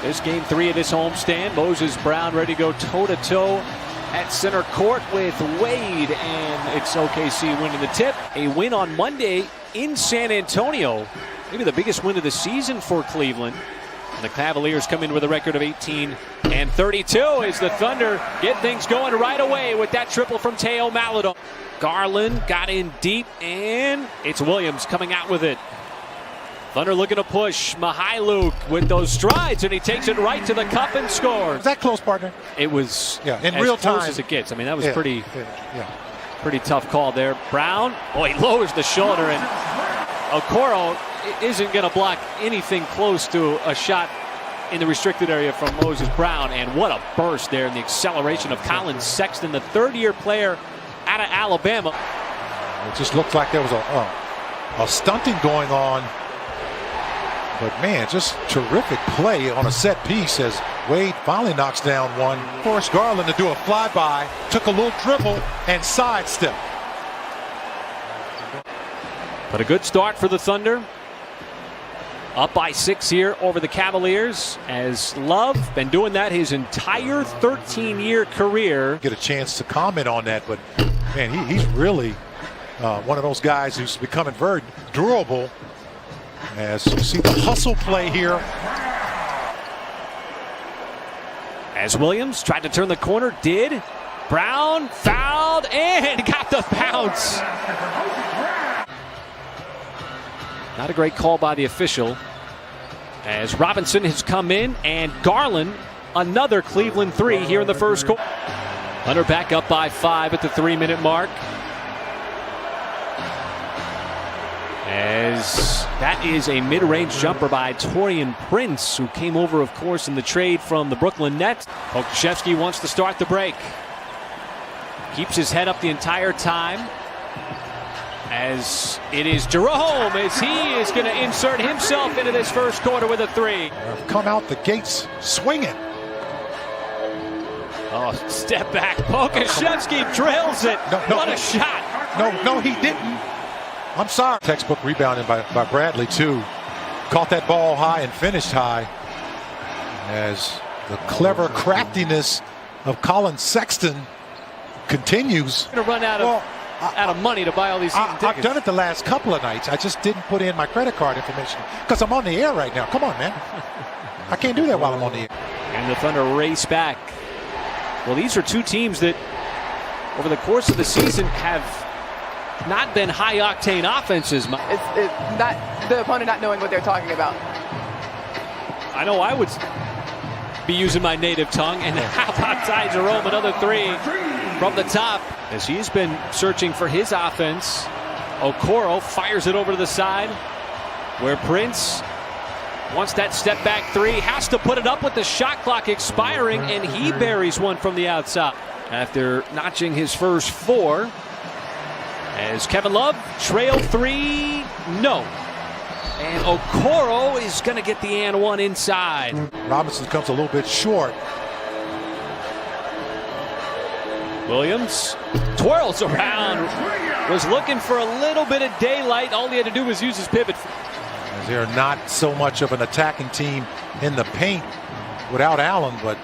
This game 3 of this homestand. Moses Brown ready to go toe-to-toe at center court with Wade, and it's OKC winning the tip. A win on Monday in San Antonio. Maybe the biggest win of the season for Cleveland. And the Cavaliers come in with a record of 18-32 as the Thunder get things going right away with that triple from Teo Maledon. Garland got in deep, and it's Williams coming out with it. Thunder looking to push. Mihailuk with those strides, and he takes it right to the cup and scores. Was that close, partner? It was in real time as it gets. I mean, that was pretty pretty tough call there. Brown, he lowers the shoulder, and Okoro isn't going to block anything close to a shot in the restricted area from Moses Brown. And what a burst there in the acceleration of Colin Sexton, the third-year player out of Alabama. It just looked like there was a stunting going on. But man, just terrific play on a set piece as Wade finally knocks down one. Forced Garland to do a flyby, took a little dribble and sidestep. But a good start for the Thunder. Up by 6 here over the Cavaliers, as Love been doing that his entire 13-year career. Get a chance to comment on that, but man, he's really one of those guys who's becoming very durable. As you see the hustle play here. As Williams tried to turn the corner, did. Brown fouled and got the bounce. Not a great call by the official. As Robinson has come in, and Garland, another Cleveland 3 here in the first quarter. Thunder back up by 5 at the 3-minute mark. As that is a mid-range jumper by Taurean Prince, who came over, of course, in the trade from the Brooklyn Nets. Pokusevski wants to start the break. Keeps his head up the entire time. As it is Jerome, as he is going to insert himself into this first quarter with a 3. Come out the gates swinging. Oh, step back. Pokusevski drills it. What a shot. No, he didn't. I'm sorry. Textbook rebounding by Bradley, too. Caught that ball high and finished high. As the clever craftiness of Colin Sexton continues. Going to run out of money to buy all these season tickets. I've done it the last couple of nights. I just didn't put in my credit card information because I'm on the air right now. Come on, man. I can't do that while I'm on the air. And the Thunder race back. Well, these are two teams that over the course of the season have not been high-octane offenses. It's not the opponent not knowing what they're talking about. I know I would be using my native tongue. And how about Ty Jerome, another 3 from the top. As he's been searching for his offense, Okoro fires it over to the side where Prince wants that step-back 3. Has to put it up with the shot clock expiring, and he buries one from the outside. After notching his first 4, as Kevin Love trail 3, no. And Okoro is going to get the and 1 inside. Robinson comes a little bit short. Williams twirls around. Was looking for a little bit of daylight. All he had to do was use his pivot. As they're not so much of an attacking team in the paint without Allen, but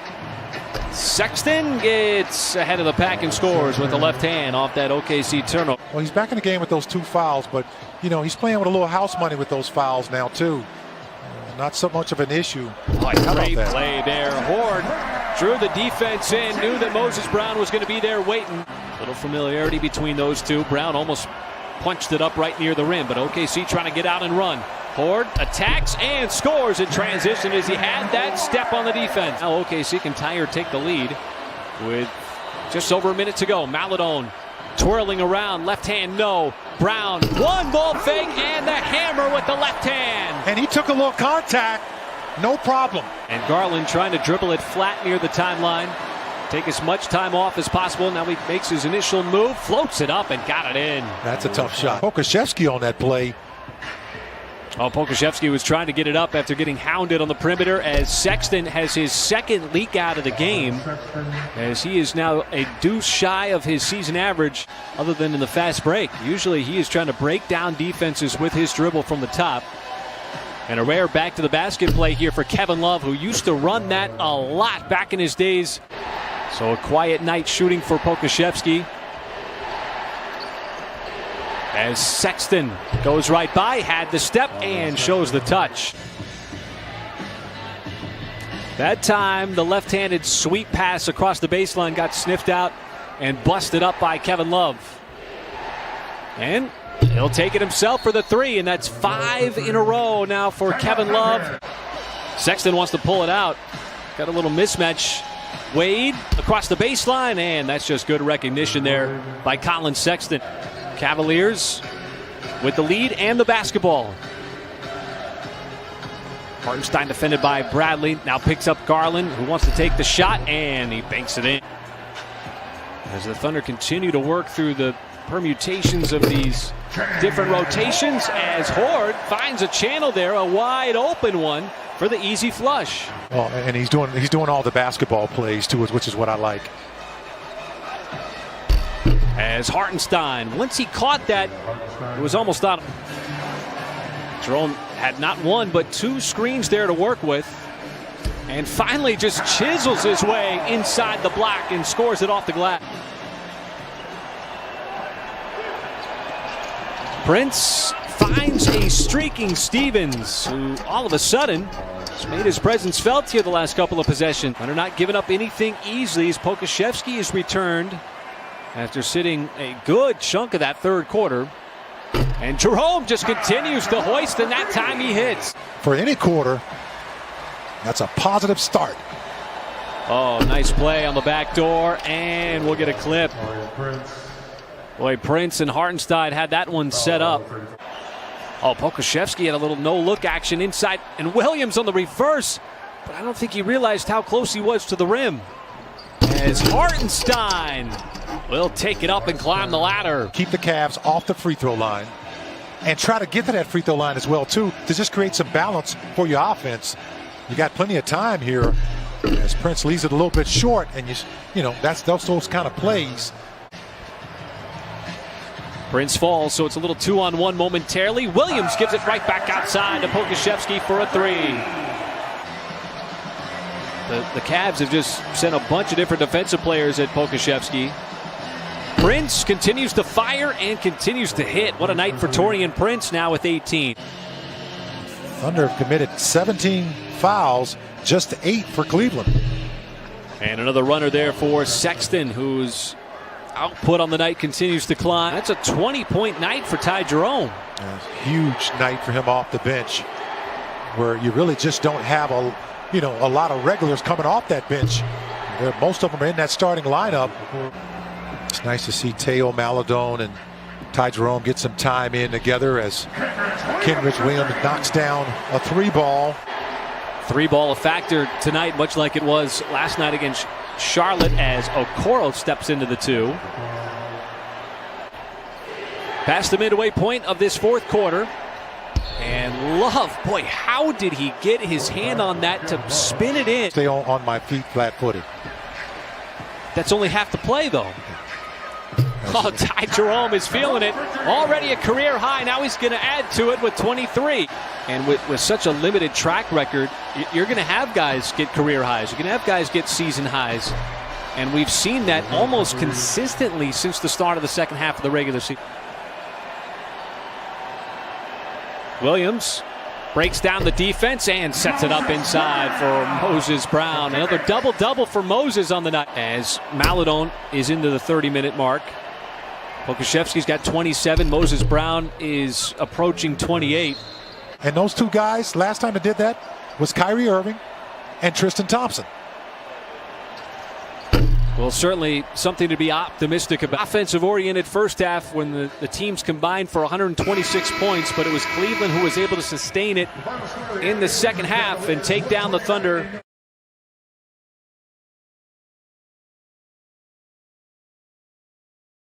Sexton gets ahead of the pack and scores with the left hand off that OKC turnover. Well, he's back in the game with those 2 fouls, but, you know, he's playing with a little house money with those fouls now, too. Not so much of an issue. Great play there. Horde drew the defense in, knew that Moses Brown was going to be there waiting. Little familiarity between those two. Brown almost punched it up right near the rim, but OKC trying to get out and run. Horde attacks and scores in transition as he had that step on the defense. Now OKC can tie or take the lead with just over a minute to go. Maledon twirling around, left hand, no. Brown, one ball fake, and the hammer with the left hand. And he took a little contact, no problem. And Garland trying to dribble it flat near the timeline. Take as much time off as possible. Now he makes his initial move, floats it up, and got it in. That's a tough shot. Pokusevski on that play. Oh, Pokusevski was trying to get it up after getting hounded on the perimeter, as Sexton has his second leak out of the game, as he is now a deuce shy of his season average other than in the fast break. Usually he is trying to break down defenses with his dribble from the top. And a rare back to the basket play here for Kevin Love, who used to run that a lot back in his days. So a quiet night shooting for Pokusevski. As Sexton goes right by, had the step and shows the touch. That time, the left-handed sweep pass across the baseline got sniffed out and busted up by Kevin Love. And he'll take it himself for the three, and that's 5 in a row now for Kevin Love. Sexton wants to pull it out. Got a little mismatch. Wade across the baseline, and that's just good recognition there by Colin Sexton. Cavaliers with the lead and the basketball. Hartenstein defended by Bradley. Now picks up Garland, who wants to take the shot, and he banks it in. As the Thunder continue to work through the permutations of these different rotations, as Horde finds a channel there, a wide open one for the easy flush. Well, and he's doing all the basketball plays too, which is what I like. As Hartenstein, once he caught that, it was almost on. Jerome had not one but 2 screens there to work with, and finally just chisels his way inside the block and scores it off the glass. Prince finds a streaking Stevens, who all of a sudden has made his presence felt here the last couple of possessions. They're not giving up anything easily as Pokusevski is returned after sitting a good chunk of that third quarter. And Jerome just continues to hoist, and that time he hits. For any quarter, that's a positive start. Oh, nice play on the back door, and we'll get a clip. Boy, Prince and Hartenstein had that one set up. Oh, Pokusevski had a little no-look action inside, and Williams on the reverse, but I don't think he realized how close he was to the rim. As Hartenstein will take it up and climb the ladder. Keep the Cavs off the free throw line and try to get to that free throw line as well too, to just create some balance for your offense. You got plenty of time here as Prince leaves it a little bit short, and you know that's those kind of plays. Prince falls, so it's a little 2-on-1 momentarily. Williams gives it right back outside to Pokusevski for a three. The Cavs have just sent a bunch of different defensive players at Pokusevski. Prince continues to fire and continues to hit. What a night for Taurean Prince, now with 18. Thunder have committed 17 fouls, just 8 for Cleveland. And another runner there for Sexton, whose output on the night continues to climb. That's a 20-point night for Ty Jerome. Huge night for him off the bench, where you really just don't have a lot of regulars coming off that bench. Most of them are in that starting lineup. It's nice to see Teo Maladone and Ty Jerome get some time in together as Kenrich Williams knocks down a 3-ball. 3-ball a factor tonight, much like it was last night against Charlotte, as Okoro steps into the 2. Past the midway point of this fourth quarter. And Love, boy, how did he get his hand on that to spin it in? Stay on my feet flat-footed. That's only half the play, though. Oh, Ty Jerome is feeling it. Already a career high. Now he's going to add to it with 23. And with such a limited track record, you're going to have guys get career highs. You're going to have guys get season highs. And we've seen that almost consistently since the start of the second half of the regular season. Williams breaks down the defense and sets it up inside for Moses Brown. Another double-double for Moses on the night, as Maladone is into the 30-minute mark. Pokusevski's got 27. Moses Brown is approaching 28. And those two guys, last time they did that was Kyrie Irving and Tristan Thompson. Well, certainly something to be optimistic about. Offensive-oriented first half when the teams combined for 126 points, but it was Cleveland who was able to sustain it in the second half and take down the Thunder.